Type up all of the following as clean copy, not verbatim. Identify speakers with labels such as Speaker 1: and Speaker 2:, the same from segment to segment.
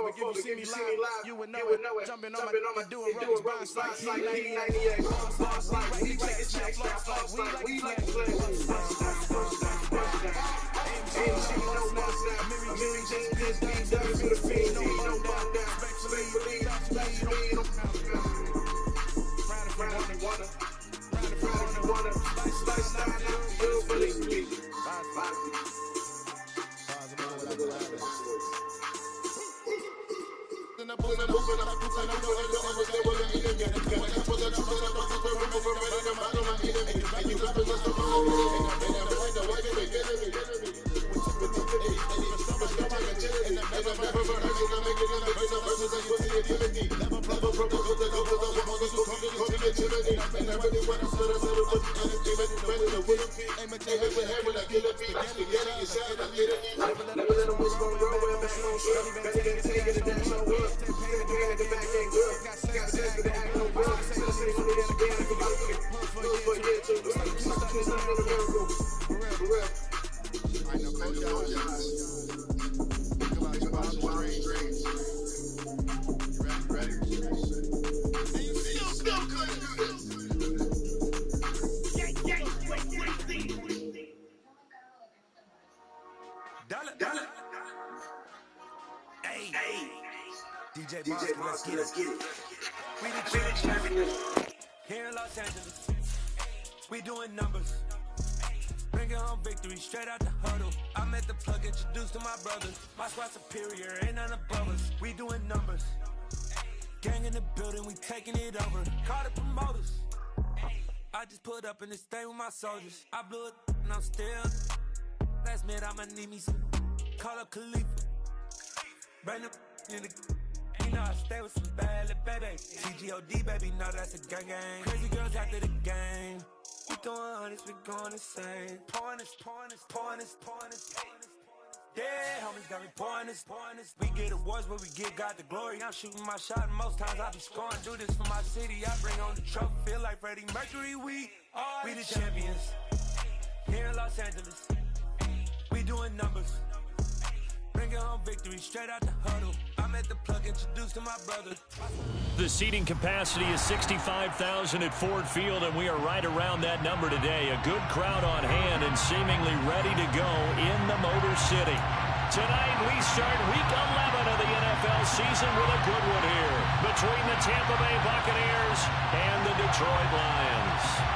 Speaker 1: If you see me live, you would know it. Jumping on my doing rubbers like P98. Boss like we take it checks, floss like we like to play. AMG, no boss now. Mary Jane, just beat down to the feet. No button down. Respectfully, round if you wanna. Slice down, you believe me. DJ Bucs, let's get it. We the champions. Here in Los Angeles, we doing numbers. Bringing home victory straight out the huddle. I met the plug, introduced to my brothers. My squad superior, ain't none above us. We doing numbers. Gang in the building, we taking it over. Call the promoters. I just put up in this thing with my soldiers. I blew it and I'm still. Last minute I'ma need me some. Call up Khalifa. Brand new in the. You know I stay with some bad little baby. TGOD, baby, no, that's a gang gang. Crazy girls after the game. We throwing hundreds, we going insane. Pouring this. Yeah, homies got me pouring this. We get awards, but we give God the glory. I'm shooting my shot, and most times I be scoring. Do this for my city, I bring on the trophy. Feel like Freddie Mercury, we the champions. Here in Los Angeles, we doing numbers. Bringing home victory straight out the huddle. I met the plug, introduced to my brother.
Speaker 2: The seating capacity is 65,000 at Ford Field, and we are right around that number today. A good crowd on hand and seemingly ready to go in the Motor City. Tonight, we start Week 11 of the NFL season with a good one here between the Tampa Bay Buccaneers and the Detroit Lions.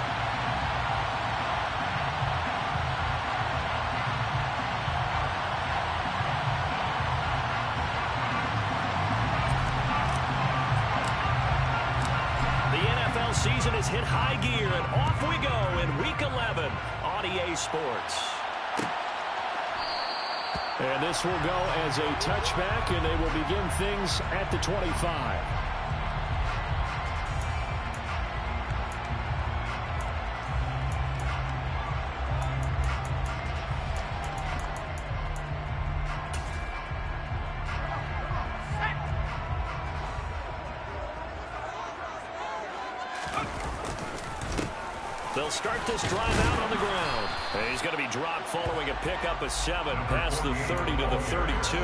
Speaker 2: Season has hit high gear, and off we go in Week 11 on EA Sports. And this will go as a touchback, and they will begin things at the 25. They'll start this drive out on the ground. And he's going to be dropped following a pickup of 7 past the 30 to the 32.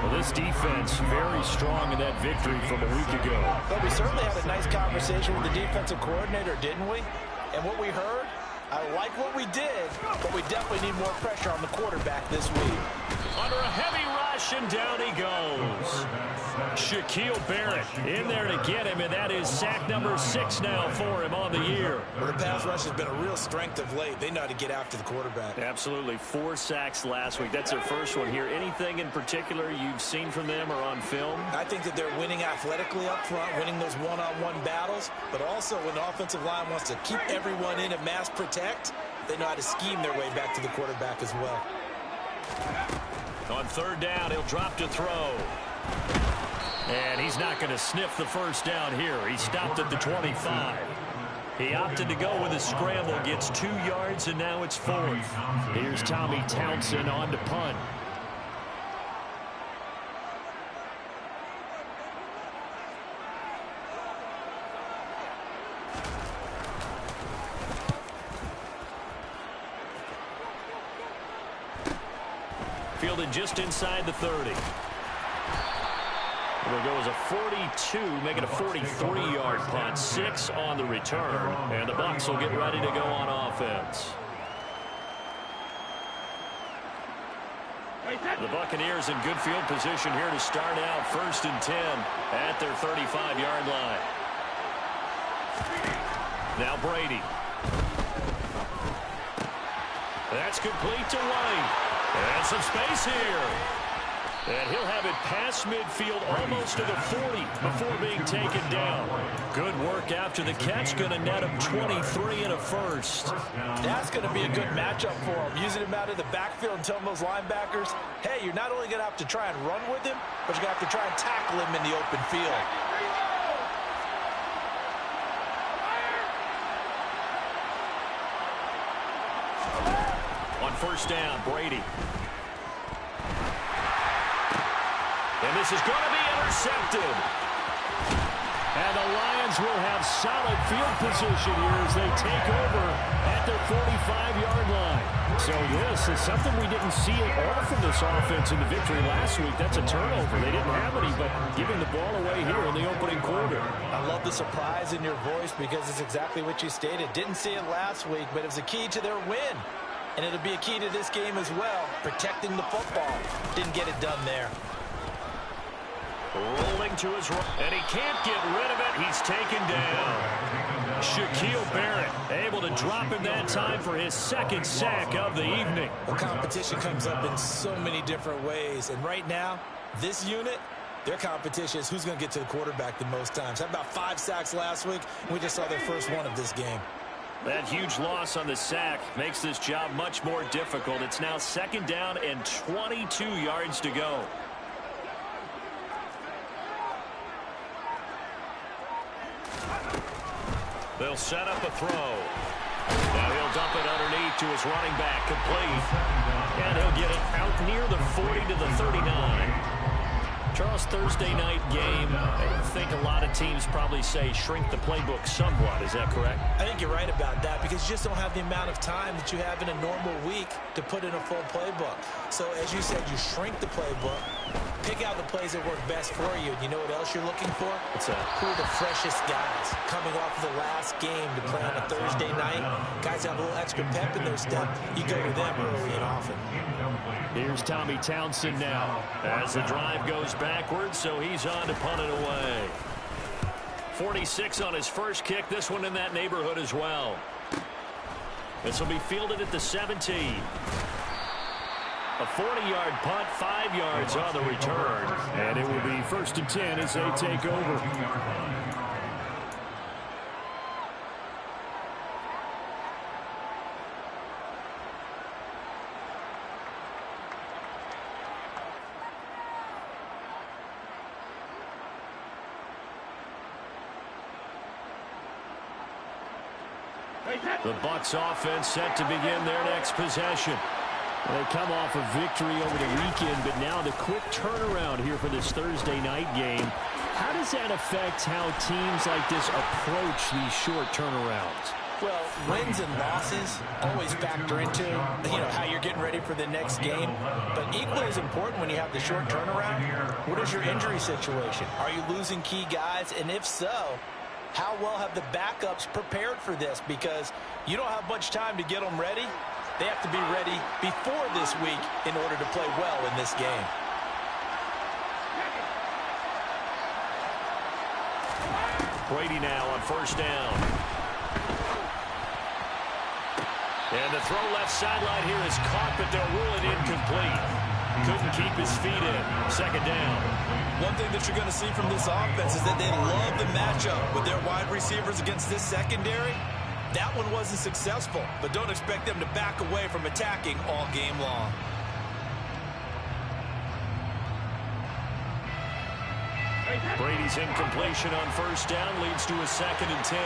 Speaker 2: Well, this defense very strong in that victory from a week ago.
Speaker 3: But we certainly had a nice conversation with the defensive coordinator, didn't we? And what we heard, I like what we did, but we definitely need more pressure on the quarterback this week.
Speaker 2: Under a heavy rush, and down he goes. Shaquille Barrett in there to get him, and that is sack number 6 now for him on the year.
Speaker 3: Well, the pass rush has been a real strength of late. They know how to get after the quarterback.
Speaker 2: Absolutely. 4 sacks last week. That's their first one here. Anything in particular you've seen from them or on film?
Speaker 3: I think that they're winning athletically up front, winning those one-on-one battles, but also when the offensive line wants to keep everyone in and mass protect, they know how to scheme their way back to the quarterback as well.
Speaker 2: On 3rd down, he'll drop to throw. And he's not going to sniff the first down here. He stopped at the 25. He opted to go with a scramble, gets 2 yards, and now it's 4th. Here's Tommy Townsend on to punt. Fielded just inside the 30. It'll go as a 42, making a 43-yard punt. 6 on the return. And the Bucs will get ready to go on offense. The Buccaneers in good field position here to start out 1st and 10 at their 35-yard line. Now Brady. That's complete to White. And some space here. And he'll have it past midfield almost to the 40 before being taken down. Good work after the catch. Going to net him 23 and a first.
Speaker 3: That's going to be a good matchup for him. Using him out of the backfield and telling those linebackers, hey, you're not only going to have to try and run with him, but you're going to have to try and tackle him in the open field.
Speaker 2: On 1st down, Brady. And this is going to be intercepted. And the Lions will have solid field position here as they take over at their 45-yard line. So this is something we didn't see at all from this offense in the victory last week. That's a turnover. They didn't have any, but giving the ball away here in the opening quarter.
Speaker 3: I love the surprise in your voice because it's exactly what you stated. Didn't see it last week, but it was a key to their win. And it'll be a key to this game as well, protecting the football. Didn't get it done there.
Speaker 2: Rolling to his right, and he can't get rid of it. He's taken down. Shaquille Barrett able to drop him that time for his 2nd sack of the evening.
Speaker 3: The competition comes up in so many different ways, and right now, this unit, their competition is who's going to get to the quarterback the most times. Had about 5 sacks last week, and we just saw their first one of this game.
Speaker 2: That huge loss on the sack makes this job much more difficult. It's now 2nd down and 22 yards to go. They'll set up a throw. Now he'll dump it underneath to his running back, complete. And he'll get it out near the 40 to the 39. Charles, Thursday night game, I think a lot of teams probably say shrink the playbook somewhat. Is that correct?
Speaker 3: I think you're right about that because you just don't have the amount of time that you have in a normal week to put in a full playbook. So as you said, you shrink the playbook, pick out the plays that work best for you. And you know what else you're looking for? Who are the freshest guys coming off of the last game to play on a Thursday night? Guys have a little extra pep in their step. You go to them early and often.
Speaker 2: Here's Tommy Townsend now as the drive goes backwards, so he's on to punt it away. 46 on his first kick, this one in that neighborhood as well. This will be fielded at the 17. A 40-yard punt, 5 yards on the return. And it will be 1st and 10 as they take over. The Bucs offense set to begin their next possession. They come off a victory over the weekend, but now the quick turnaround here for this Thursday night game. How does that affect how teams like this approach these short turnarounds?
Speaker 3: Well, wins and losses always factor into, how you're getting ready for the next game. But equally as important when you have the short turnaround, what is your injury situation? Are you losing key guys? And if so, how well have the backups prepared for this? Because you don't have much time to get them ready. They have to be ready before this week in order to play well in this game.
Speaker 2: Brady now on 1st down. And the throw left sideline here is caught, but they'll rule it incomplete. Couldn't keep his feet in. 2nd down.
Speaker 3: One thing that you're going to see from this offense is that they love the matchup with their wide receivers against this secondary. That one wasn't successful, but don't expect them to back away from attacking all game long.
Speaker 2: Brady's incompletion on 1st down leads to a 2nd and 10.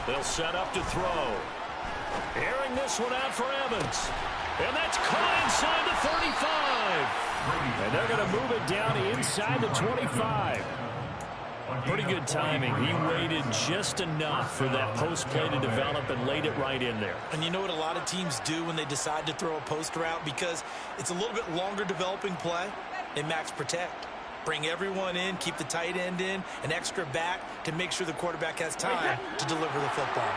Speaker 2: They'll set up to throw. Airing this one out for Evans. And that's caught inside the 35. And they're going to move it down inside the 25. Pretty good timing. He waited just enough for that post play to develop and laid it right in there.
Speaker 3: And you know what a lot of teams do when they decide to throw a post route? Because it's a little bit longer developing play, they max protect. Bring everyone in, keep the tight end in, an extra back to make sure the quarterback has time to deliver the football.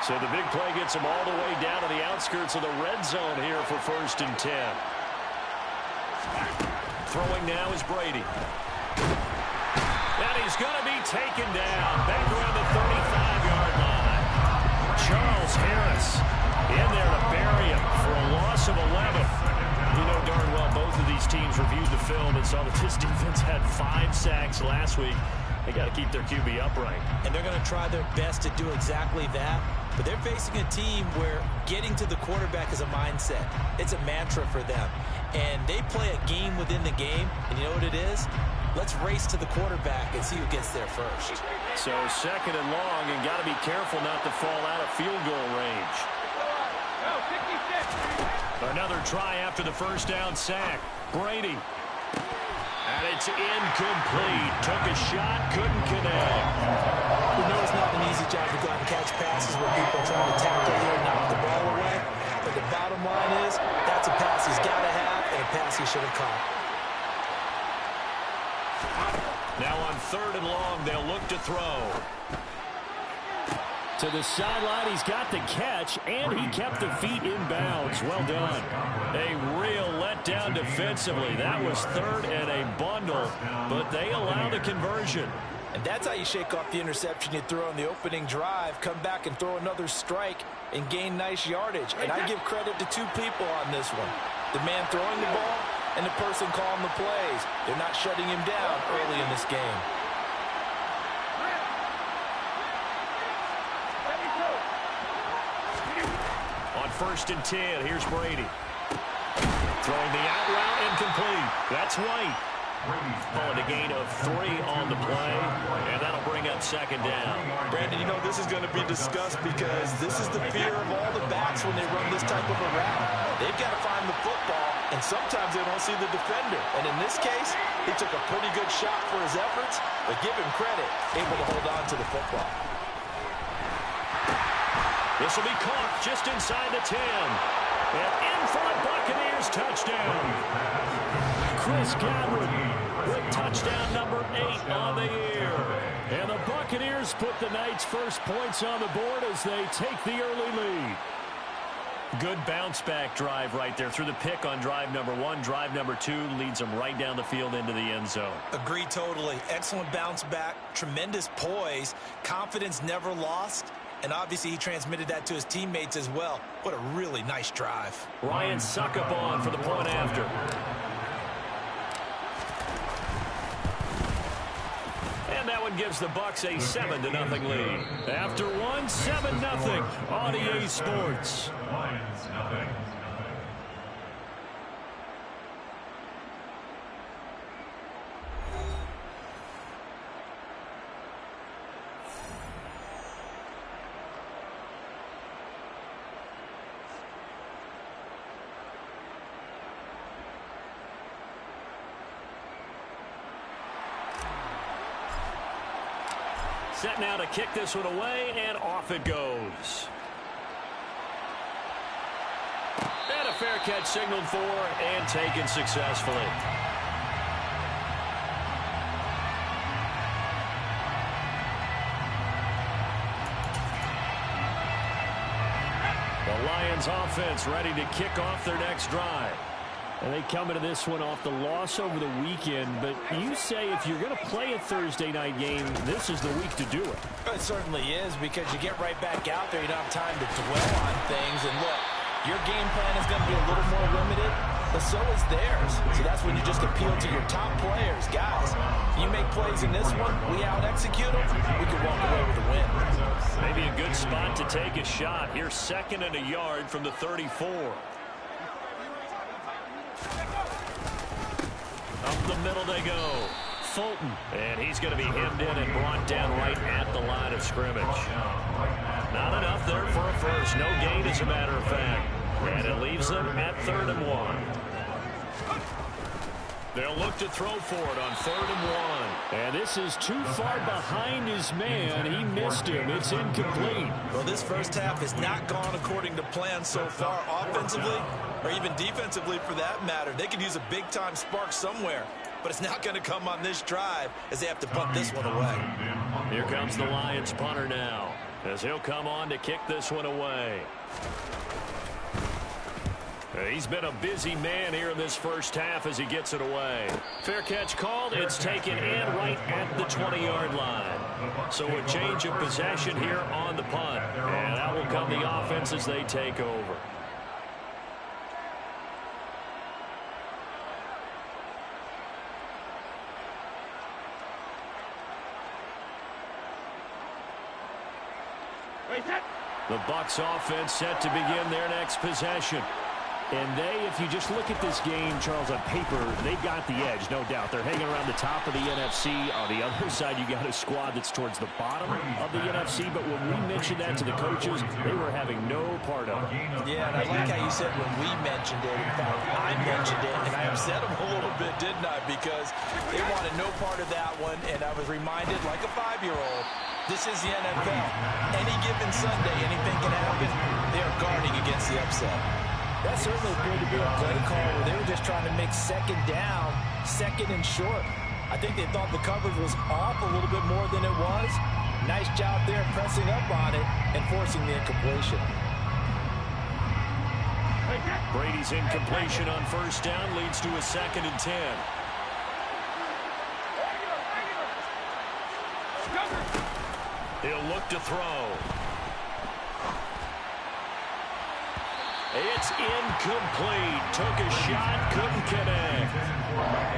Speaker 2: So the big play gets him all the way down to the outskirts of the red zone here for 1st and 10. Throwing now is Brady. And he's going to be taken down back around the 35-yard line. Charles Harris in there to bury him for a loss of 11. You know darn well both of these teams reviewed the film and saw that this defense had 5 sacks last week. They got to keep their QB upright.
Speaker 3: And they're going to try their best to do exactly that. But they're facing a team where getting to the quarterback is a mindset. It's a mantra for them. And they play a game within the game. And you know what it is? Let's race to the quarterback and see who gets there first.
Speaker 2: So 2nd and long, and got to be careful not to fall out of field goal range. Another try after the 1st down sack. Brady. And it's incomplete. Took a shot, couldn't connect.
Speaker 3: We know it's not an easy job to go out and catch passes where people are trying to tackle you and knock the ball away. But the bottom line is, that's a pass he's got to have and a pass he should have caught.
Speaker 2: Now on 3rd and long, they'll look to throw. To the sideline, he's got the catch, and he kept the feet in bounds. Well done. A real letdown defensively. That was 3rd and a bundle, but they allowed a conversion.
Speaker 3: And that's how you shake off the interception you throw on the opening drive, come back and throw another strike and gain nice yardage. And I give credit to 2 people on this one. The man throwing the ball and the person calling the plays. They're not shutting him down early in this game.
Speaker 2: On 1st and 10, here's Brady. Throwing the out route incomplete. That's White. Calling a gain of 3 on the play, and that'll bring up 2nd down.
Speaker 3: Brandon, you know this is going to be discussed because this is the fear of all the backs when they run this type of a route. They've got to find the football, and sometimes they don't see the defender. And in this case, he took a pretty good shot for his efforts, but give him credit, able to hold on to the football.
Speaker 2: This will be caught just inside the 10. And in for a Buccaneers touchdown. Chris Godwin with touchdown number 8 on the year. And the Buccaneers put the night's first points on the board as they take the early lead. Good bounce-back drive right there. Through the pick on drive number 1. Drive number 2 leads them right down the field into the end zone.
Speaker 3: Agree totally. Excellent bounce back. Tremendous poise. Confidence never lost. And obviously he transmitted that to his teammates as well. What a really nice drive.
Speaker 2: Ryan Suckup on for the point after. And that one gives the Bucs a 7-0 lead. After one, 7-0 on EA Sports. Set now to kick this one away, and off it goes. And a fair catch signaled for and taken successfully. The Lions offense ready to kick off their next drive. And they come into this one off the loss over the weekend, but you say if you're going to play a Thursday night game, this is the week to do it.
Speaker 3: It certainly is, because you get right back out there. You don't have time to dwell on things. And look, your game plan is going to be a little more limited, but so is theirs. So that's when you just appeal to your top players. Guys, you make plays in this one, we out-execute them, we can walk away with a win.
Speaker 2: Maybe a good spot to take a shot. Here's 2nd and a yard from the 34. Up the middle they go. Fulton. And he's going to be hemmed in and brought down right at the line of scrimmage. Not enough there for a first. No gain, as a matter of fact. And it leaves them at 3rd and 1. They'll look to throw for it on 3rd and 1. And this is too far behind his man. He missed him. It's incomplete.
Speaker 3: Well, this first half has not gone according to plan so far offensively or even defensively for that matter. They could use a big-time spark somewhere, but it's not going to come on this drive as they have to punt this one away.
Speaker 2: Here comes the Lions punter now as he'll come on to kick this one away. He's been a busy man here in this first half as he gets it away. Fair catch called. It's taken in right at the 20-yard line. So a change of possession here on the punt. And that will come the offense as they take over. The Bucs offense set to begin their next possession. And if you just look at this game, Charles, on paper, they've got the edge, no doubt. They're hanging around the top of the NFC. On the other side, you got a squad that's towards the bottom of the NFC. But when we mentioned that to the coaches, they were having no part of it.
Speaker 3: Yeah, and I like how you said when we mentioned it. In fact, I mentioned it, and I upset them a little bit, didn't I? Because they wanted no part of that one, and I was reminded, like a 5-year-old, this is the NFL. Any given Sunday, anything can happen. They are guarding against the upset.
Speaker 4: That certainly appeared to be a play call where they were just trying to make second down, second and short. I think they thought the coverage was off a little bit more than it was. Nice job there pressing up on it and forcing the incompletion.
Speaker 2: Brady's incompletion on 1st down leads to a 2nd and 10. He'll look to throw. It's incomplete. Took a shot, couldn't connect.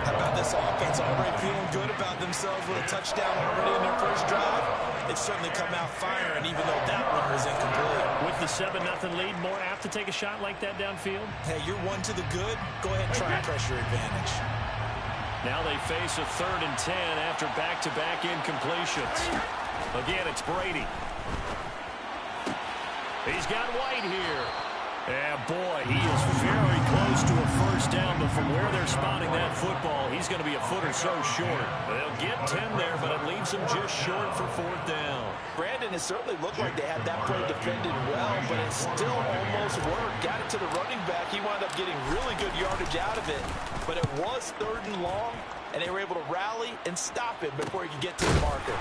Speaker 3: How about this offense already feeling good about themselves with a touchdown already in their first drive? It's certainly come out firing, even though that one was incomplete.
Speaker 2: With the 7-0 lead, more apt to take a shot like that downfield?
Speaker 3: Hey, you're one to the good. Go ahead and try and press your advantage.
Speaker 2: Now they face a 3rd and 10 after back-to-back incompletions. Again, it's Brady. He's got White here. Yeah, boy, he is very close to a 1st down, but from where they're spotting that football, he's going to be a foot or so short. They'll get 10 there, but it leaves them just short for 4th down.
Speaker 3: Brandon, it certainly looked like they had that play defended well, but it still almost worked. Got it to the running back. He wound up getting really good yardage out of it, but it was 3rd and long, and they were able to rally and stop it before he could get to the marker.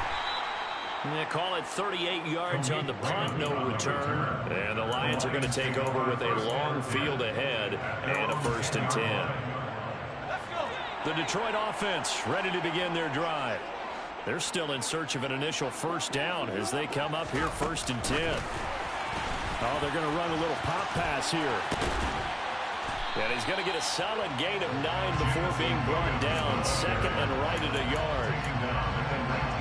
Speaker 2: They call it 38 yards on the punt, no return. And the Lions are going to take over with a long field ahead and a 1st and 10. The Detroit offense ready to begin their drive. They're still in search of an initial 1st down as they come up here 1st and 10. Oh, they're going to run a little pop pass here. And he's going to get a solid gain of 9 before being brought down. 2nd and right at a yard.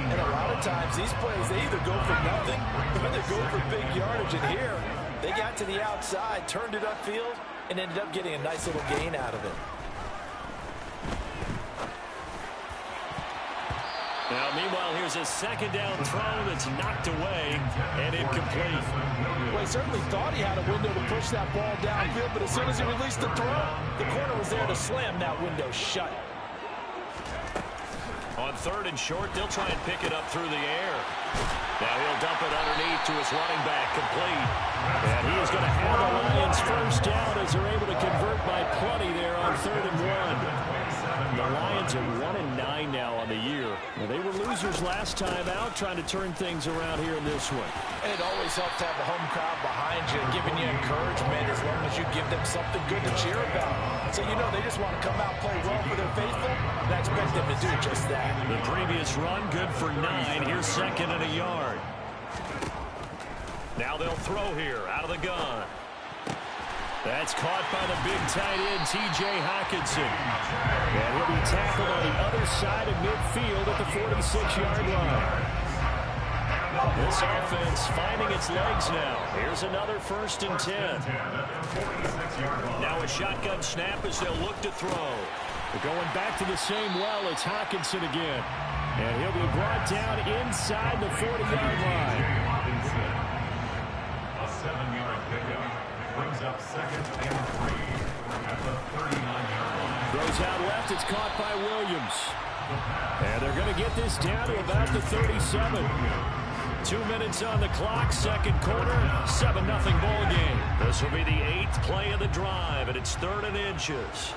Speaker 4: And a lot of times, these plays, they either go for nothing or they go for big yardage. And here, they got to the outside, turned it upfield, and ended up getting a nice little gain out of it.
Speaker 2: Now, meanwhile, here's a 2nd down throw that's knocked away and incomplete.
Speaker 4: Well, he certainly thought he had a window to push that ball downfield, but as soon as he released the throw, the corner was there to slam that window shut.
Speaker 2: On 3rd and short, they'll try and pick it up through the air. Now he'll dump it underneath to his running back, complete. And he is going to have the Lions 1st down as they're able to convert by plenty there on 3rd and 1. The Lions are 1-9 now on the year. Well, they were losers last time out, trying to turn things around here in this one.
Speaker 3: And it always helps to have a home crowd behind you, giving you encouragement as long as you give them something good to cheer about. So, you know, they just want to come out and play well for their faithful, and I expect them to do just that.
Speaker 2: The previous run, good for 9. Here's 2nd and a yard. Now they'll throw here, out of the gun. That's caught by the big tight end, T.J. Hockenson. And he'll be tackled on the other side of midfield at the 46-yard line. This offense finding its legs now. Here's another 1st and 10. Now a shotgun snap as they'll look to throw. They're going back to the same well. It's Hockenson again. And he'll be brought down inside the 40-yard line.
Speaker 5: A 7-yard pickup brings up 2nd and 3 at the 39-yard line.
Speaker 2: Throws out left. It's caught by Williams. And they're going to get this down to about the 37. 2 minutes on the clock, second quarter, 7-0 ball game. This will be the 8th play of the drive, and it's 3rd and inches.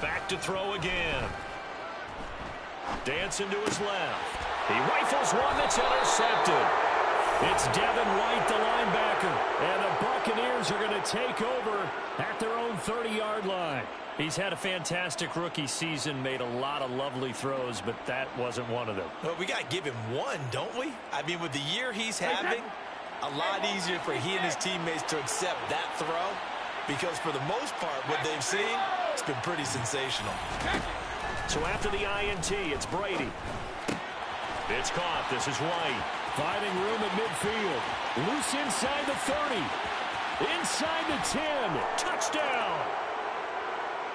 Speaker 2: Back to throw again. Dancing to his left. He rifles one that's intercepted. It's Devin White, the linebacker, and the Buccaneers are going to take over at their own 30-yard line. He's had a fantastic rookie season, made a lot of lovely throws, but that wasn't one of them.
Speaker 3: Well, we got to give him one, don't we? I mean, with the year he's having, a lot easier for he and his teammates to accept that throw, because for the most part, what they've seen, it's been pretty sensational.
Speaker 2: So after the INT, it's Brady. It's caught. This is White. Finding room at midfield. Loose inside the 30. Inside the 10. Touchdown.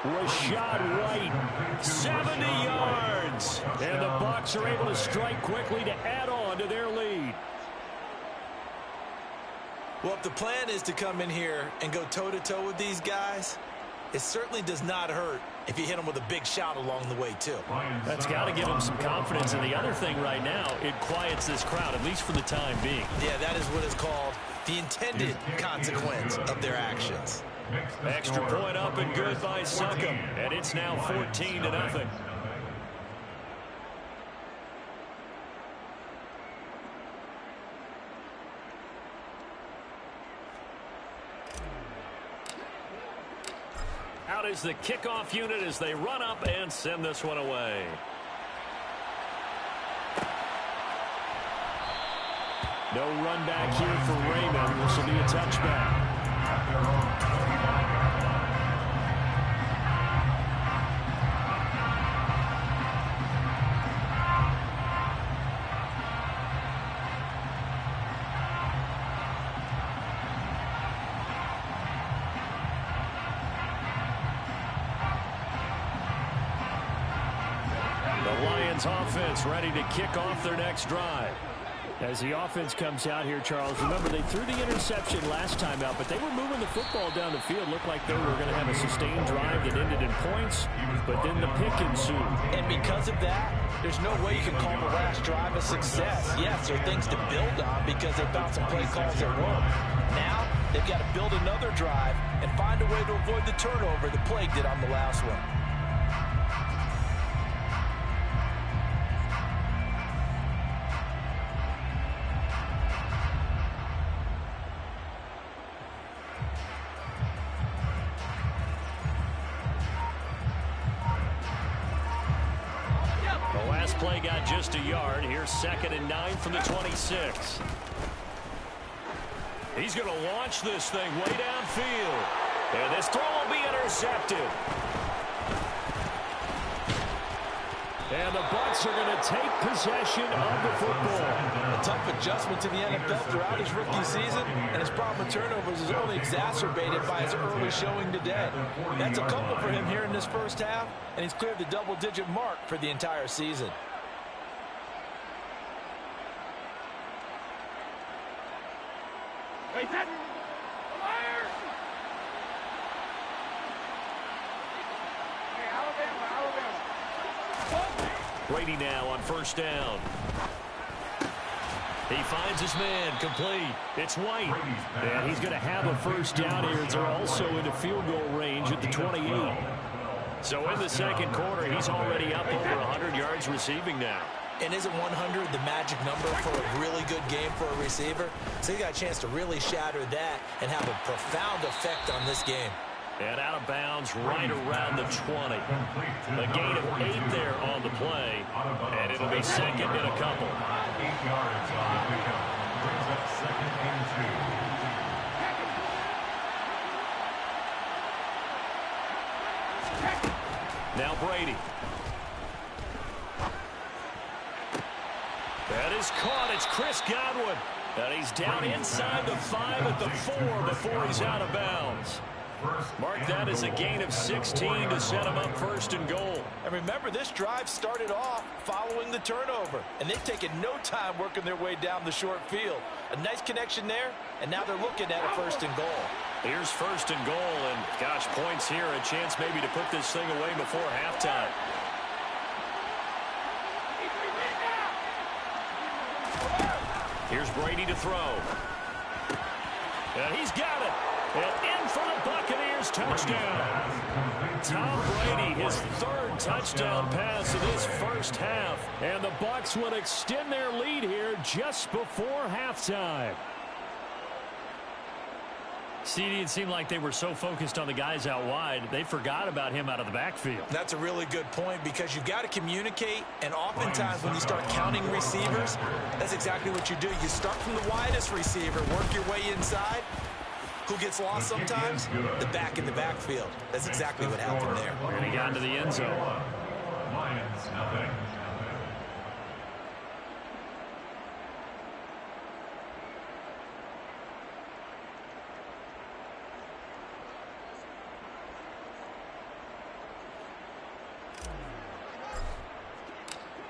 Speaker 2: Rashad White, 70 yards. And the Bucs are able to strike quickly to add on to their lead.
Speaker 3: Well, if the plan is to come in here and go toe-to-toe with these guys, it certainly does not hurt if you hit them with a big shout along the way, too.
Speaker 2: That's got to give them some confidence. And the other thing right now, it quiets this crowd, at least for the time being.
Speaker 3: Yeah, that is what is called the intended consequence of their actions.
Speaker 2: Extra point up and good by Succop. And it's now 14-0. Out is the kickoff unit as they run up and send this one away. No run back here for Raymond. This will be a touchback. Offense ready to kick off their next drive. As the offense comes out here, Charles, remember they threw the interception last time out, but they were moving the football down the field. Looked like they were going to have a sustained drive that ended in points, but then the pick ensued.
Speaker 4: And because of that, there's no way you can call the last drive a success. Yes, there are things to build on because they found some play calls that work. Now, they've got to build another drive and find a way to avoid the turnover that plagued it on the last one.
Speaker 2: Play got just a yard. Here's 2nd and 9 from the 26. He's going to launch this thing way downfield. And this throw will be intercepted. And the Bucs are going to take possession of the football.
Speaker 4: A tough adjustment to the NFL throughout his rookie season, and his problem with turnovers is only exacerbated by his early showing today. That's a couple for him here in this first half, and he's cleared the double-digit mark for the entire season.
Speaker 2: Brady now on 1st down. He finds his man, complete. It's White. And he's going to have a 1st down here. They're also into field goal range at the 28. So in the second quarter, he's already up over 100 yards receiving now.
Speaker 3: And isn't 100 the magic number for a really good game for a receiver? So he got a chance to really shatter that and have a profound effect on this game.
Speaker 2: And out of bounds right around the 20. A gain of 8 there on the play. And it'll be 2nd and a couple.
Speaker 5: 8 yards on the pickup. Brings up 2nd and 2.
Speaker 2: Now Brady. That is caught. It's Chris Godwin. And he's down inside the 5 at the 4 before he's out of bounds. Mark that as a gain of 16 to set him up 1st and goal.
Speaker 4: And remember, this drive started off following the turnover, and they've taken no time working their way down the short field. A nice connection there, and now they're looking at a 1st and goal.
Speaker 2: Here's first and goal, and gosh, points here, a chance maybe to put this thing away before halftime. Here's Brady to throw. And he's got it. And in for the Buccaneers touchdown. Tom Brady, his third touchdown pass of this first half. And the Bucs will extend their lead here just before halftime. CD, it seemed like they were so focused on the guys out wide, they forgot about him out of the backfield.
Speaker 3: That's a really good point because you've got to communicate, and oftentimes when you start counting receivers, that's exactly what you do. You start from the widest receiver, work your way inside. Who gets lost sometimes? The back in the backfield. That's exactly what happened there.
Speaker 2: And he got into the end zone.
Speaker 5: Lions, nothing.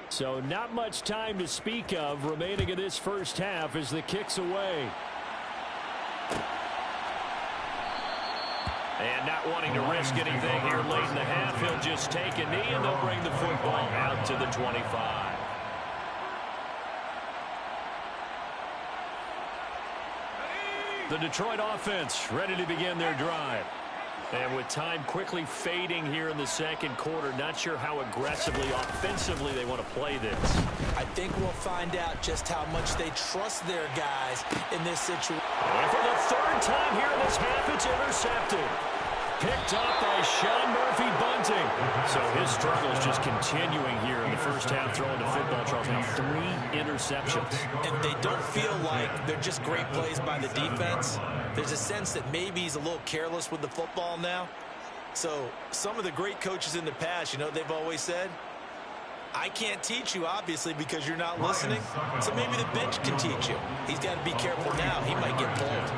Speaker 2: So not much time to speak of remaining in this first half as the kick's away. And not wanting to risk anything here late in the half, he'll just take a knee and they'll bring the football out to the 25. The Detroit offense ready to begin their drive. And with time quickly fading here in the second quarter, not sure how aggressively, offensively they want to play this.
Speaker 3: I think we'll find out just how much they trust their guys in this situation.
Speaker 2: And for the third time here in this half, it's intercepted. Picked up by Sean Murphy-Bunting. So his struggles just continuing here in the first half, throwing the football. Charles, now 3 interceptions.
Speaker 3: And they don't feel like they're just great plays by the defense. There's a sense that maybe he's a little careless with the football now. So some of the great coaches in the past, you know, they've always said, I can't teach you, obviously, because you're not listening. So maybe the bench can teach you. He's got to be careful now. He might get pulled.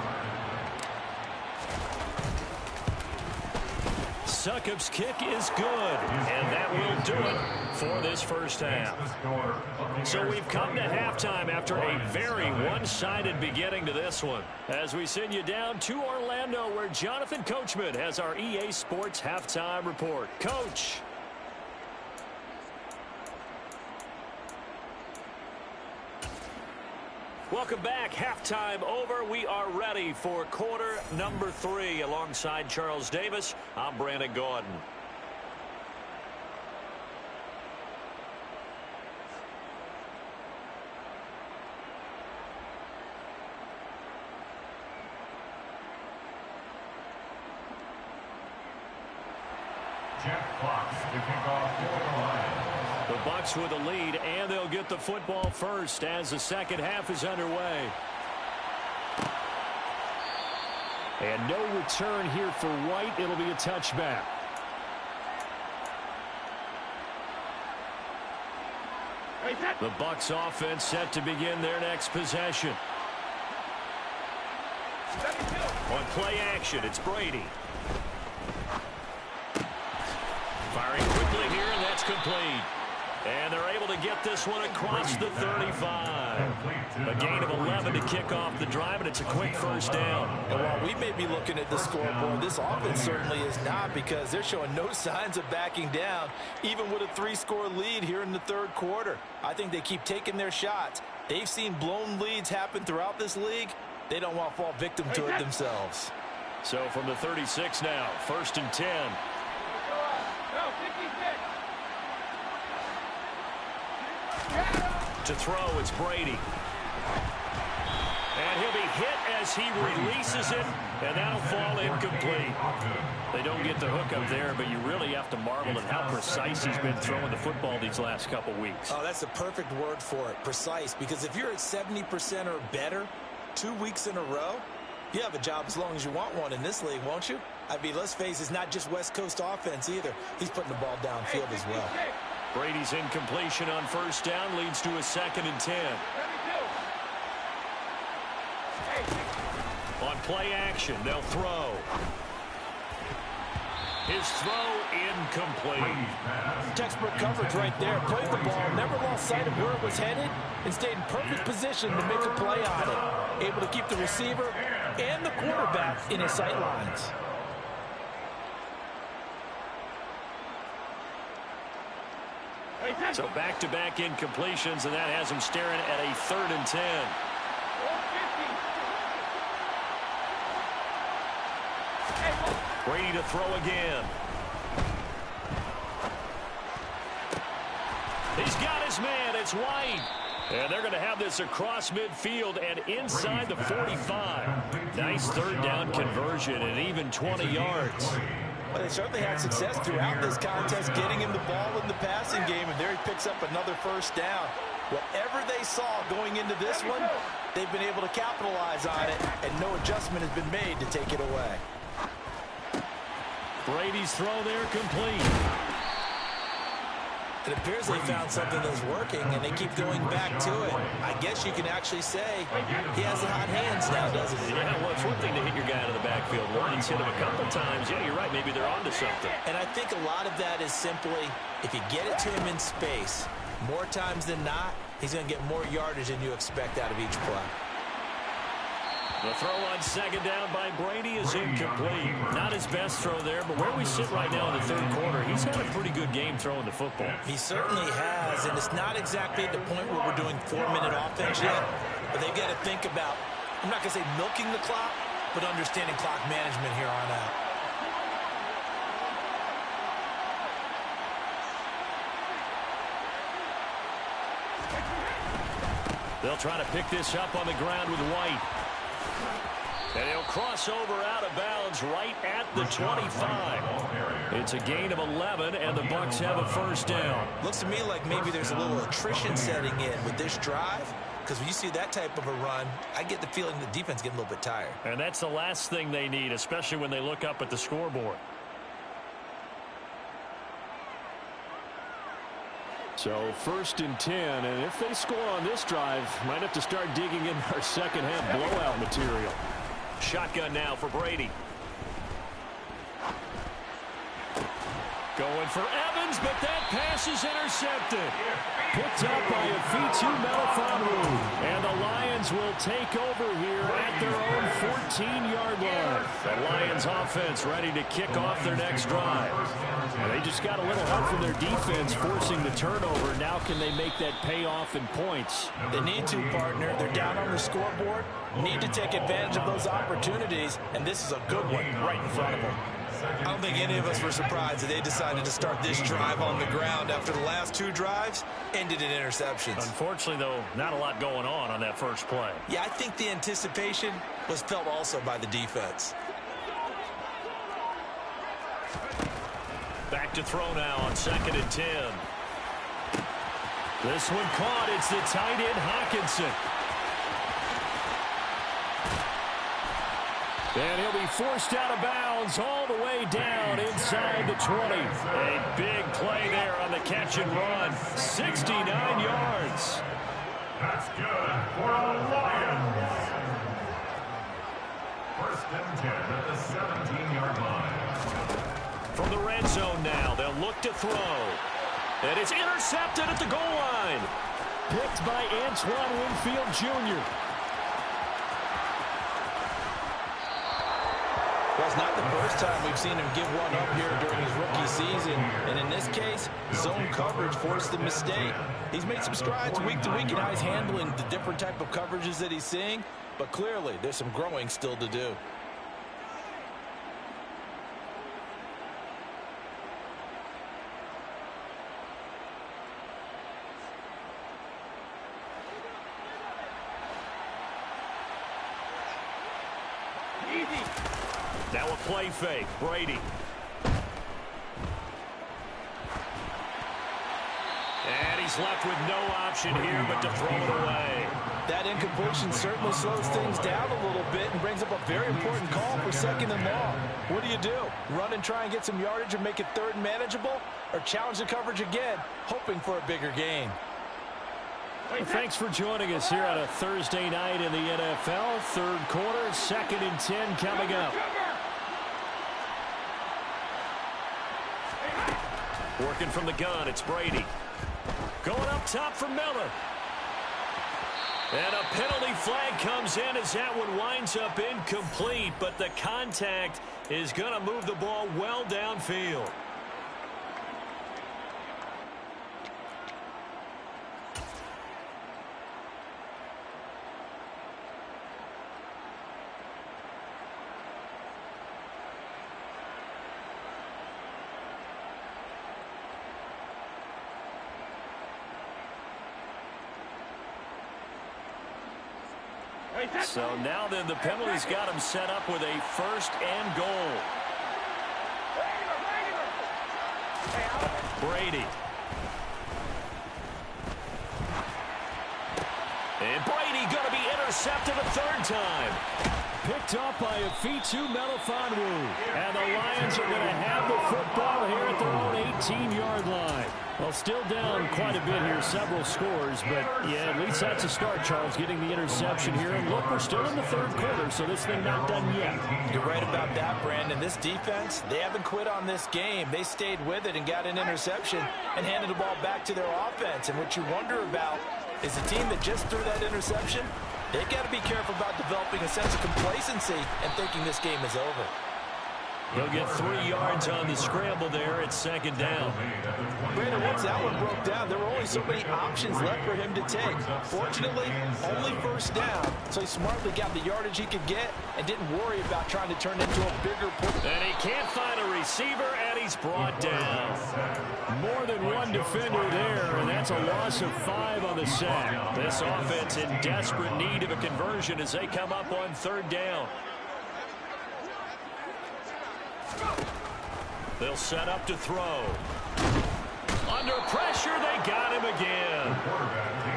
Speaker 2: Succop's kick is good, and that will do it for this first half. So we've come to halftime after a very one-sided beginning to this one. As we send you down to Orlando, where Jonathan Coachman has our EA Sports halftime report. Coach. Welcome back. Halftime over. We are ready for quarter number 3. Alongside Charles Davis, I'm Brandon Gordon.
Speaker 5: Jeff Fox to kick off for the Lions.
Speaker 2: The Bucs with a lead, and they'll get the football first as the second half is underway. And no return here for White. It'll be a touchback. The Bucs offense set to begin their next possession. On play action, it's Brady. Firing quickly here, and that's complete. And they're able to get this one across the 35. A gain of 11 to kick off the drive, and it's a quick first down.
Speaker 3: And while we may be looking at the scoreboard, this offense certainly is not, because they're showing no signs of backing down, even with a 3-score lead here in the third quarter. I think they keep taking their shots. They've seen blown leads happen throughout this league. They don't want to fall victim to it themselves.
Speaker 2: So from the 36 now, first and 10. To throw, it's Brady. And he'll be hit as he releases it, and that'll fall incomplete. They don't get the hook up there, but you really have to marvel at how precise he's been throwing the football these last couple weeks.
Speaker 3: Oh, that's the perfect word for it, precise, because if you're at 70% or better 2 weeks in a row, you have a job as long as you want one in this league, won't you? I mean, let's face it, it's not just West Coast offense either. He's putting the ball downfield as well.
Speaker 2: Brady's incompletion on first down leads to a second and 10. On play action, they'll throw. His throw incomplete.
Speaker 4: Textbook coverage right there. Played the ball, never lost sight of where it was headed, and stayed in perfect position to make a play on it. Able to keep the receiver and the quarterback in his sight lines.
Speaker 2: So back-to-back incompletions, and that has him staring at a 3rd and 10. Brady to throw again. He's got his man. It's White. And they're going to have this across midfield and inside the 45. Nice 3rd down conversion and even 20 yards.
Speaker 4: Well, they certainly had success throughout this contest getting him the ball in the passing game, and there he picks up another 1st down. Whatever they saw going into this one, they've been able to capitalize on it, and no adjustment has been made to take it away.
Speaker 2: Brady's throw there complete.
Speaker 4: It appears they found something that's working, and they keep going back to it. I guess you can actually say he has the hot hands now, doesn't he?
Speaker 2: Yeah, well, it's one thing to hit your guy out of the backfield. He's hit him a couple times. Yeah, you're right. Maybe they're onto something.
Speaker 4: And I think a lot of that is simply if you get it to him in space, more times than not, he's going to get more yardage than you expect out of each play.
Speaker 2: The throw on 2nd down by Brady is incomplete. Not his best throw there, but where we sit right now in the 3rd quarter, he's had a pretty good game throwing the football.
Speaker 4: He certainly has, and it's not exactly at the point where we're doing 4-minute offense yet, but they've got to think about, I'm not going to say milking the clock, but understanding clock management here on out.
Speaker 2: They'll try to pick this up on the ground with White. And he'll cross over out of bounds right at the 25. It's a gain of 11, and the Bucs have a 1st down.
Speaker 4: Looks to me like maybe there's a little attrition setting in with this drive, because when you see that type of a run, I get the feeling the defense getting a little bit tired.
Speaker 2: And that's the last thing they need, especially when they look up at the scoreboard. So 1st and 10, and if they score on this drive, might have to start digging in our second half blowout material. Shotgun now for Brady. Going for Evans, but that pass is intercepted. Picked up by a Fitu Melifonwu. And the Lions will take over here at their own 14-yard line. The Lions offense ready to kick off their next drive. They just got a little help from their defense forcing the turnover. Now can they make that pay off in points?
Speaker 4: They need to, partner. They're down on the scoreboard. Need to take advantage of those opportunities, and this is a good one right in front of them. I don't think any of us were surprised that they decided to start this drive on the ground after the last 2 drives ended in interceptions.
Speaker 2: Unfortunately, though, not a lot going on that first play.
Speaker 4: Yeah, I think the anticipation was felt also by the defense.
Speaker 2: Back to throw now on 2nd and 10. This one caught. It's the tight end Hawkinson. And he'll be forced out of bounds all the way down inside the 20. A big play there on the catch and run. 69 yards.
Speaker 5: That's good for the Lions. 1st and 10 at the 17-yard line.
Speaker 2: From the red zone now, they'll look to throw. And it's intercepted at the goal line. Picked by Antoine Winfield Jr.
Speaker 4: Well, it's not the first time we've seen him give one up here during his rookie season. And in this case, zone coverage forced the mistake. He's made some strides week to week in how he's handling the different type of coverages that he's seeing. But clearly, there's some growing still to do.
Speaker 2: Now a play fake. Brady. And he's left with no option here but to throw it away.
Speaker 4: That incompletion certainly slows things down a little bit and brings up a very important call for 2nd and long. What do? Run and try and get some yardage and make it 3rd and manageable? Or challenge the coverage again, hoping for a bigger gain?
Speaker 2: Well, thanks for joining us here on a Thursday night in the NFL. 3rd quarter, 2nd and 10 coming up. Working from the gun, it's Brady. Going up top for Miller. And a penalty flag comes in as that one winds up incomplete, but the contact is going to move the ball well downfield. So now then the penalty's got him set up with a first and goal. Brady. And Brady going to be intercepted a third time.
Speaker 6: Picked up by a Fitu Melifonwu. And the Lions are going to have the football here at their own 18-yard line. Well, still down quite a bit here, several scores, but yeah, at least that's a start, Charles, getting the interception here. And look, we're still in the third quarter, so this thing not done yet.
Speaker 3: You're right about that, Brandon. This defense, they haven't quit on this game. They stayed with it and got an interception and handed the ball back to their offense. And what you wonder about is the team that just threw that interception, they've got to be careful about developing a sense of complacency and thinking this game is over.
Speaker 2: He'll get 3 yards on the scramble there. It's second down.
Speaker 3: Brandon, once that one broke down, there were only so many options left for him to take. Fortunately, only first down, so he smartly got the yardage he could get and didn't worry about trying to turn into a bigger play.
Speaker 2: And he can't find a receiver, and he's brought down.
Speaker 6: More than one defender there, and that's a loss of 5 on the sack.
Speaker 2: This offense in desperate need of a conversion as they come up on third down. They'll set up to throw. Under pressure, they got him again.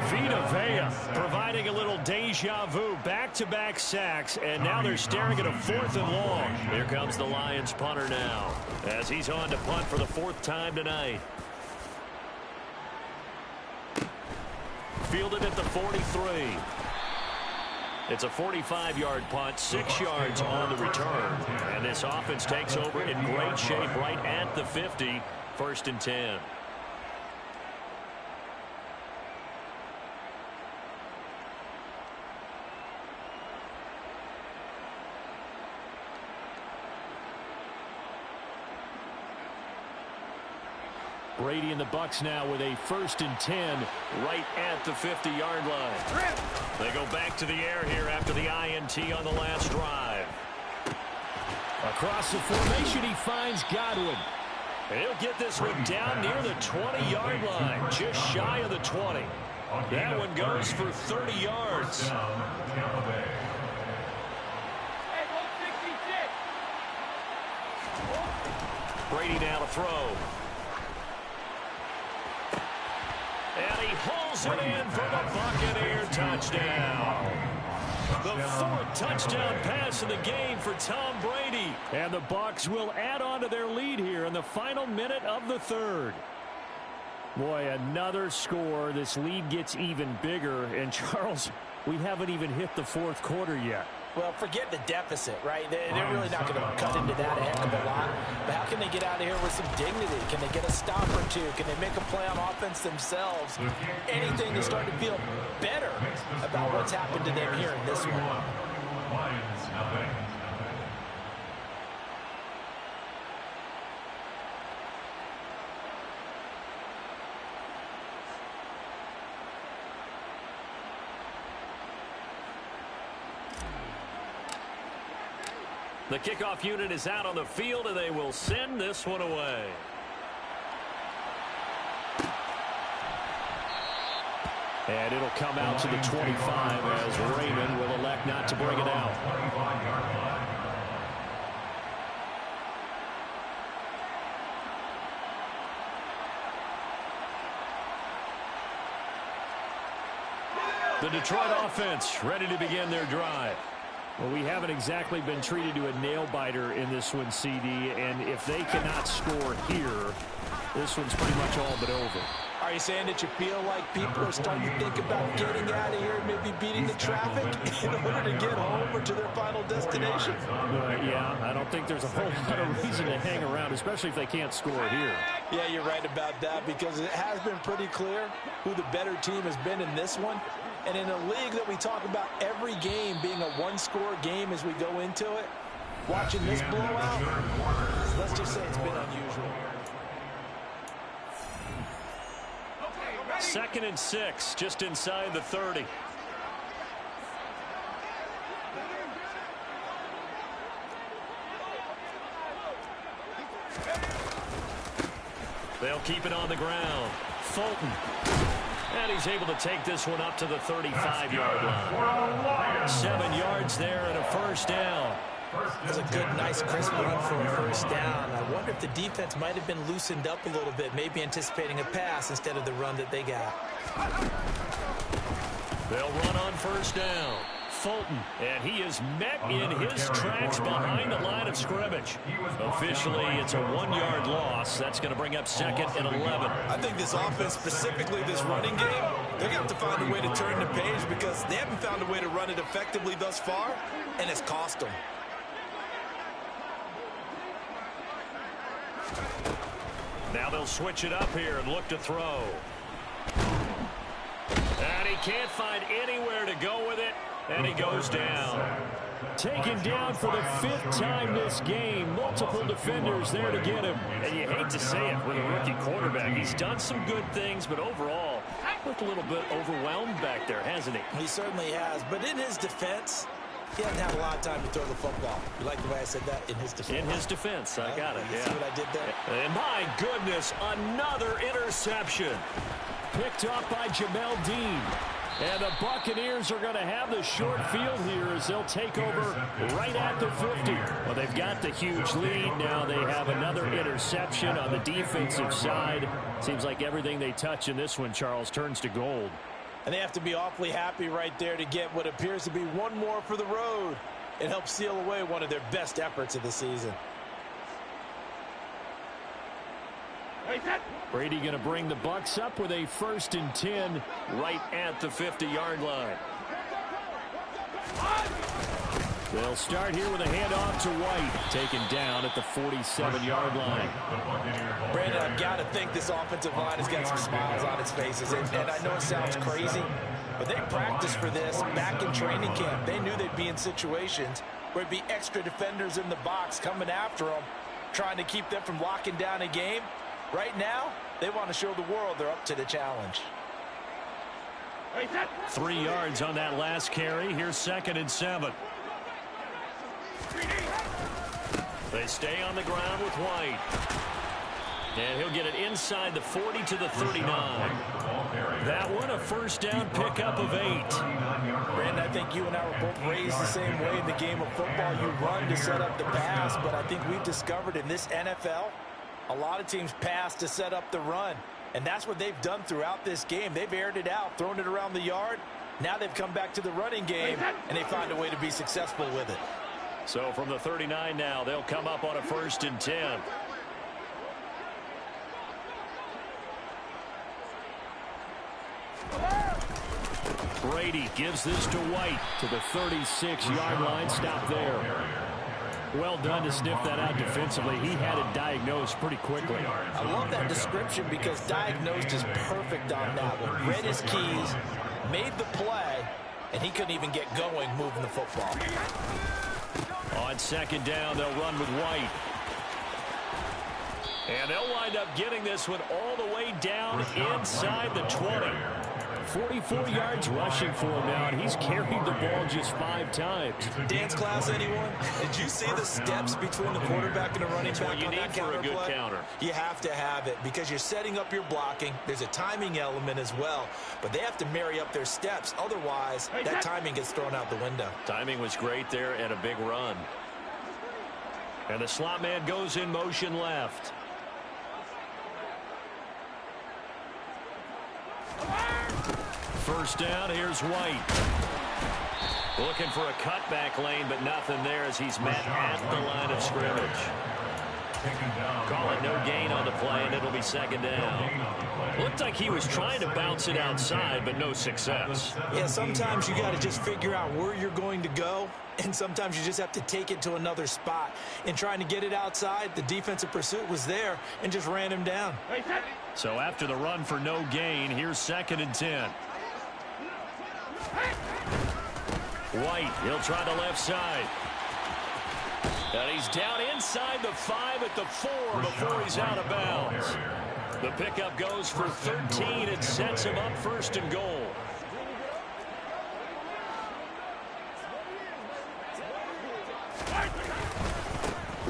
Speaker 2: Vita Vea providing a little deja vu. Back-to-back sacks, and now they're staring at a 4th and long. Here comes the Lions punter now as he's on to punt for the 4th time tonight. Fielded at the 43. It's a 45-yard punt, 6 yards on the return. And this offense takes over in great shape right at the 50, 1st and 10.
Speaker 6: Brady and the Bucs now with a 1st and 10
Speaker 2: right at the 50-yard line. They go back to the air here after the INT on the last drive.
Speaker 6: Across the formation, he finds Godwin.
Speaker 2: He'll get this one down near the 20-yard line, just shy of the 20. That one goes for 30 yards. Brady now to throw. And he pulls it in for the Buccaneer touchdown. The 4th touchdown pass of the game for Tom Brady.
Speaker 6: And the Bucs will add on to their lead here in the final minute of the 3rd. Boy, another score. This lead gets even bigger. And, Charles, we haven't even hit the 4th quarter yet.
Speaker 3: Well, forget the deficit, right? They're really not going to cut into that a heck of a lot. But how can they get out of here with some dignity? Can they get a stop or two? Can they make a play on offense themselves? Anything to start to feel better about what's happened to them here in this one.
Speaker 2: The kickoff unit is out on the field, and they will send this one away.
Speaker 6: And it'll come out to the 25 as Raymond will elect not to bring it out.
Speaker 2: The Detroit offense ready to begin their drive.
Speaker 6: Well, we haven't exactly been treated to a nail-biter in this one, CD, and if they cannot score here, this one's pretty much all but over.
Speaker 3: Are you saying that you feel like people are starting to think about getting out of here and maybe beating the traffic in order to get home or to their final destination?
Speaker 6: Yeah, I don't think there's a whole lot of reason to hang around, especially if they can't score here.
Speaker 3: Yeah, you're right about that because it has been pretty clear who the better team has been in this one.
Speaker 4: And in a league that we talk about every game being a one-score game as we go into it, watching this blowout, let's just say it's been unusual.
Speaker 2: 2nd and 6, just inside the 30. They'll keep it on the ground. Fulton. And he's able to take this one up to the 35-yard line. 7 yards there and a first down.
Speaker 4: It was a good, nice, crisp run for a first down. I wonder if the defense might have been loosened up a little bit, maybe anticipating a pass instead of the run that they got.
Speaker 2: They'll run on first down. Fulton, and he is met in his tracks behind the line of scrimmage. Officially, it's a 1-yard loss. That's going to bring up 2nd and 11.
Speaker 4: I think this offense, specifically this running game, they're going to have to find a way to turn the page because they haven't found a way to run it effectively thus far, and it's cost them.
Speaker 2: Now they'll switch it up here and look to throw. And he can't find anywhere to go with it. And he goes down.
Speaker 6: Taken down for the 5th time this game. Multiple defenders there to get him.
Speaker 2: And you hate to say it with a rookie quarterback. He's done some good things, but overall, looked a little bit overwhelmed back there, hasn't he?
Speaker 4: He certainly has. But in his defense, he hasn't had a lot of time to throw the football. You like the way I said that? In his defense.
Speaker 2: In his defense. I got it,
Speaker 4: You see what I did there?
Speaker 2: And my goodness, another interception.
Speaker 6: Picked up by Jamel Dean. And the Buccaneers are going to have the short field here as they'll take over right at the 50.
Speaker 2: Well, they've got the huge lead. Now they have another interception on the defensive side. Seems like everything they touch in this one, Charles, turns to gold.
Speaker 4: And they have to be awfully happy right there to get what appears to be one more for the road. It helps seal away one of their best efforts of the season.
Speaker 6: Brady going to bring the Bucs up with a 1st and 10
Speaker 2: right at the 50-yard line.
Speaker 6: They'll start here with a handoff to White. Taken down at the 47-yard line.
Speaker 4: Brandon, I've got to think this offensive line has got some smiles on its faces. And I know it sounds crazy, but they practiced for this back in training camp. They knew they'd be in situations where it'd be extra defenders in the box coming after them, trying to keep them from locking down a game. Right now, they want to show the world they're up to the challenge.
Speaker 2: 3 yards on that last carry. Here's 2nd and 7. They stay on the ground with White. And he'll get it inside the 40 to the 39. That one a first down pickup of 8.
Speaker 4: Brandon, I think you and I were both raised the same way in the game of football. You run to set up the pass, but I think we've discovered in this NFL, a lot of teams pass to set up the run, and that's what they've done throughout this game. They've aired it out, thrown it around the yard. Now they've come back to the running game, and they find a way to be successful with it.
Speaker 2: So from the 39 now, they'll come up on a 1st and 10. Brady gives this to White to the 36-yard line. Stop there. Well done to sniff that out defensively. He had it diagnosed pretty quickly.
Speaker 4: I love that description because diagnosed is perfect on that one. Read his keys, made the play, and he couldn't even get going moving the football.
Speaker 2: On 2nd down, they'll run with White. And they'll wind up getting this one all the way down inside the 20.
Speaker 6: 44 yards rushing for him now, and he's carried the ball just 5 times.
Speaker 4: Dance class, anyone? Did you see the steps between the quarterback and the running back
Speaker 2: what you
Speaker 4: on
Speaker 2: need
Speaker 4: that
Speaker 2: for
Speaker 4: counter
Speaker 2: a good
Speaker 4: play?
Speaker 2: counter.
Speaker 4: You have to have it because you're setting up your blocking. There's a timing element as well, but they have to marry up their steps. Otherwise, that timing gets thrown out the window.
Speaker 2: Timing was great there and a big run. And the slot man goes in motion left. First down, here's White. Looking for a cutback lane, but nothing there as he's met at the line of scrimmage. Call it no gain on the play, and it'll be 2nd down. Looked like he was trying to bounce it outside, but no success.
Speaker 4: Yeah, sometimes you got to just figure out where you're going to go, and sometimes you just have to take it to another spot. In trying to get it outside, the defensive pursuit was there and just ran him down.
Speaker 2: So after the run for no gain, here's 2nd and 10. White, he'll try the left side. And he's down inside the 5 at the 4 before he's out of bounds. The pickup goes for 13. It sets him up first and goal.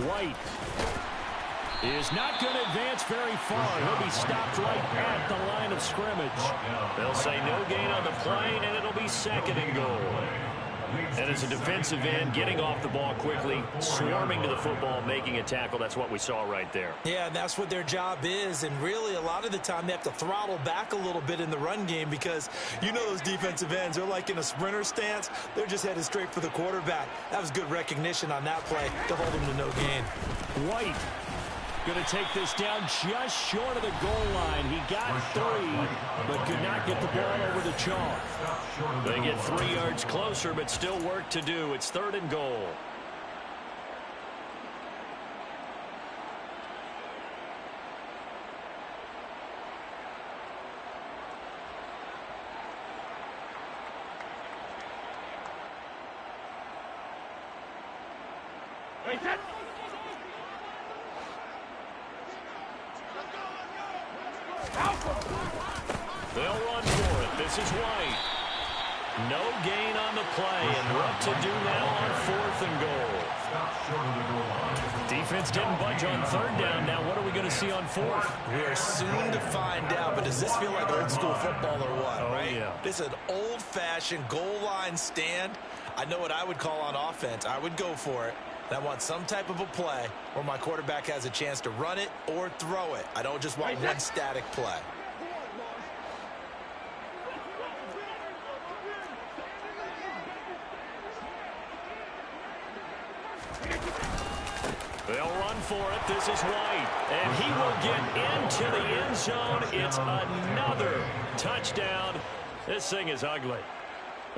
Speaker 2: White is not going to advance very far. He'll be stopped right at the line of scrimmage. They'll say no gain on the play, and it'll be second and goal. And as a defensive end, getting off the ball quickly, swarming to the football, making a tackle, that's what we saw right there.
Speaker 3: Yeah, and that's what their job is. And really, a lot of the time, they have to throttle back a little bit in the run game because you know those defensive ends, they're like in a sprinter stance. They're just headed straight for the quarterback. That was good recognition on that play to hold him to no gain.
Speaker 6: White going to take this down just short of the goal line. He got 3, but could not get the ball over the chalk.
Speaker 2: They get 3 yards closer, but still work to do. It's third and goal. They'll run for it. This is White. No gain on the play, and what to do now on 4th and goal. Defense didn't budge on 3rd down. Now what are we going to see on 4th?
Speaker 3: We are soon to find out, but does this feel like old school football or what, right?
Speaker 6: Yeah.
Speaker 3: This is an old-fashioned goal line stand. I know what I would call on offense. I would go for it. And I want some type of a play where my quarterback has a chance to run it or throw it. I don't just want one static play.
Speaker 2: They'll run for it. This is White. And he will get into the end zone. It's another touchdown. This thing is ugly.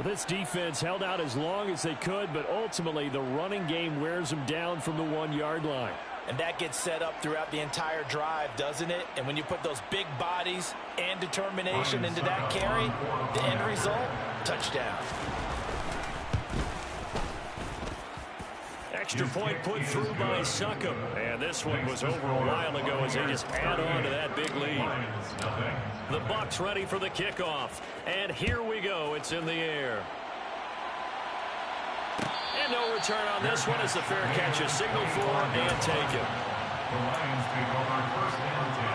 Speaker 6: This defense held out as long as they could, but ultimately the running game wears them down from the 1-yard line.
Speaker 3: And that gets set up throughout the entire drive, doesn't it? And when you put those big bodies and determination into that carry, the end result, touchdown.
Speaker 2: Extra point put through by Succop. And this one was over a while ago as they just add on to that big lead. The Bucs ready for the kickoff. And here we go. It's in the air. And no return on this one as the fair catch is signaled for and taken.
Speaker 5: The Lions take over 1st and 10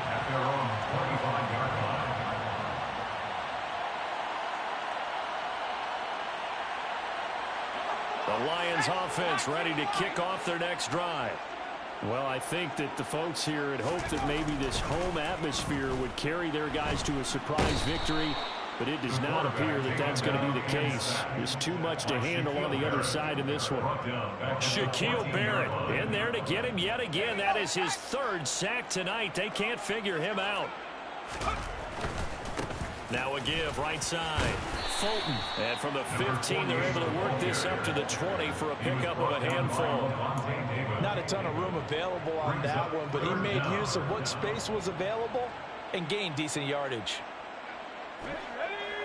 Speaker 5: at their own 25-yard line.
Speaker 2: The Lions offense ready to kick off their next drive.
Speaker 6: Well, I think that the folks here had hoped that maybe this home atmosphere would carry their guys to a surprise victory, but it does not appear that that's going to be the case. There's too much to handle on the other side in this one.
Speaker 2: Shaquille Barrett in there to get him yet again. That is his 3rd sack tonight. They can't figure him out. Now a give right side. Fulton. And from the 15, they're able to work this up to the 20 for a pickup of a handful.
Speaker 4: Not a ton of room available on that one, but he made use of what space was available and gained decent yardage.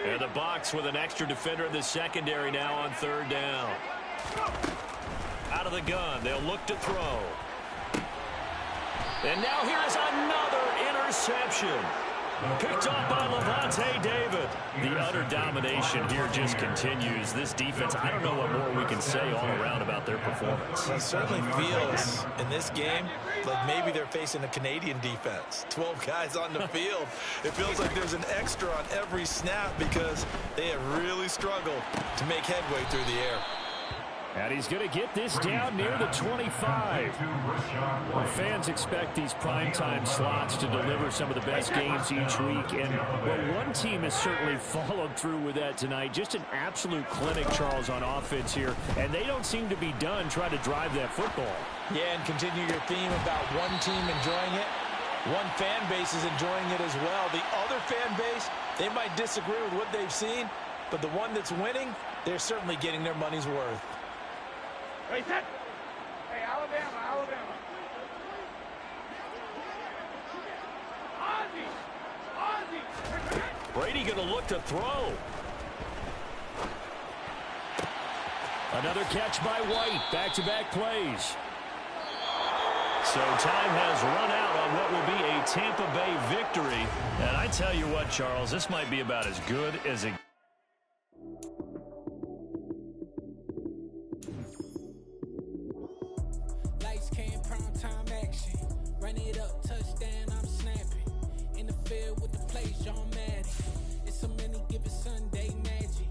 Speaker 2: And the Bucs with an extra defender in the secondary now on 3rd down. Out of the gun, they'll look to throw. And now here's another interception. Picked off by Levante David. The utter domination here just continues. This defense, I don't know what more we can say all around about their performance.
Speaker 3: It certainly feels in this game like maybe they're facing a Canadian defense. 12 guys on the field. It feels like there's an extra on every snap because they have really struggled to make headway through the air.
Speaker 6: And he's going to get this down near the 25. Well, fans expect these primetime slots to deliver some of the best games each week. And well, one team has certainly followed through with that tonight. Just an absolute clinic, Charles, on offense here. And they don't seem to be done trying to drive that football.
Speaker 4: Yeah, and continue your theme about one team enjoying it. One fan base is enjoying it as well. The other fan base, they might disagree with what they've seen, but the one that's winning, they're certainly getting their money's worth.
Speaker 7: Hey, Alabama, Alabama.
Speaker 2: Brady going to look to throw.
Speaker 6: Another catch by White. Back-to-back plays. So time has run out on what will be a Tampa Bay victory. And I tell you what, Charles, this might be about as good as it.
Speaker 8: Lights came, prime time action. Run it up, touchdown, I'm snapping. In the field with the plays, John Madden. It's a many given Sunday magic.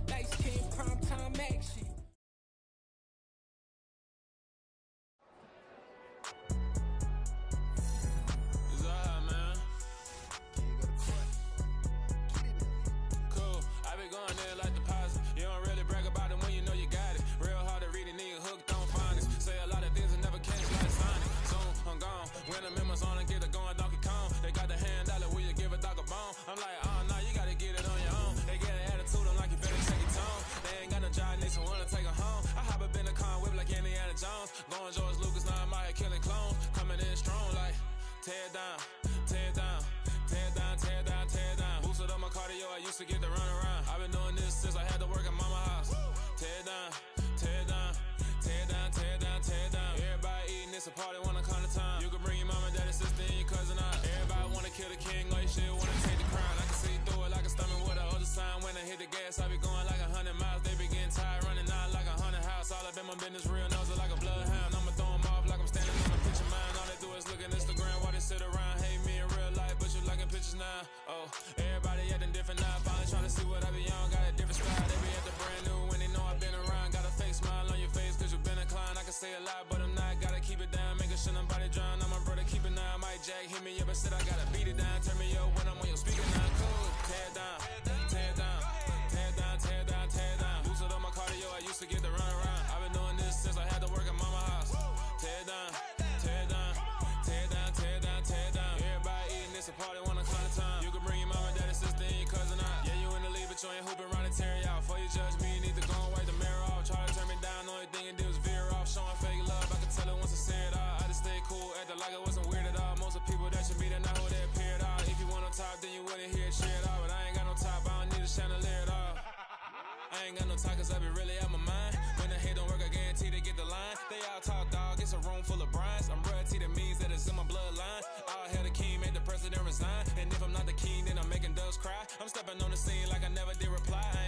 Speaker 8: Lights came, prime time action.
Speaker 9: I'm like, oh, no, you gotta get it on your own. They get an attitude, I'm like, you better check your tone. They ain't got no job, need someone to take her home. I hop up in the car, whip like Indiana Jones. Going George Lucas, now I'm out here killing clones. Coming in strong, like, tear it down, tear it down, tear it down, tear it down, tear it down. Boosted up my cardio, I used to get to run around. I've been doing this since I had to work at mama house. Tear it down, tear it down, tear it down, tear it down, tear it down. Everybody eating, it's a party, wanna come to time. You can bring your mama, daddy, sister, and your cousin out. Everybody wanna kill the king, like shit, wanna take the crown. I can see through it like a stomach with a other sign. When I hit the gas, I be going like 100 miles. They be getting tired, running out like 100 house. All up in my business, real nose like a bloodhound. I'ma throw them off like I'm standing on a picture mine. All they do is look at Instagram while they sit around. Hate me in real life, but you liking pictures now. Oh, everybody acting different now. Finally trying to see what I be on. Got a different style. They be at the brand new when they know I've been around. Got a fake smile on your face cause you been inclined. I can say a lot, but I'm not. Gotta keep it down, making sure nobody drown. I'm my brother, keep it now. Mike Jack hit me up and said I gotta beat it down. Turn me up when I'm on your speaker now. Cool, tear it down, tear it down, tear it down, tear it down, tear it down. Boosted up my cardio, I used to get to run around. I've been doing this since I had to work at mama house. Tear it down, tear it down, tear it down, tear it down, tear it down. Everybody eating, it's a party, wanna climb the time. You can bring your mama, daddy, sister, and your cousin out. Yeah, you in the league, but you ain't hooping around and tear it out. Before you judge me, you need to go and wipe the mirror off. Try to turn me down, the only thing you did was veer off. Showing fake love, I can tell it once I say it all. I just stay cool, acting like it wasn't weird at all. Most of the people that you meet are not who they appear at all. If you want on top, then you wouldn't hear it shit at all. But I ain't got no top, I don't need a chandelier at all. I ain't got no talk cause I be really out my mind. When the hate don't work, I guarantee they get the line. They all talk dog, it's a room full of brines. I'm royalty, that means that it's in my bloodline. All hail the king, made the president resign. And if I'm not the king, then I'm making doves cry. I'm stepping on the scene like I never did reply. I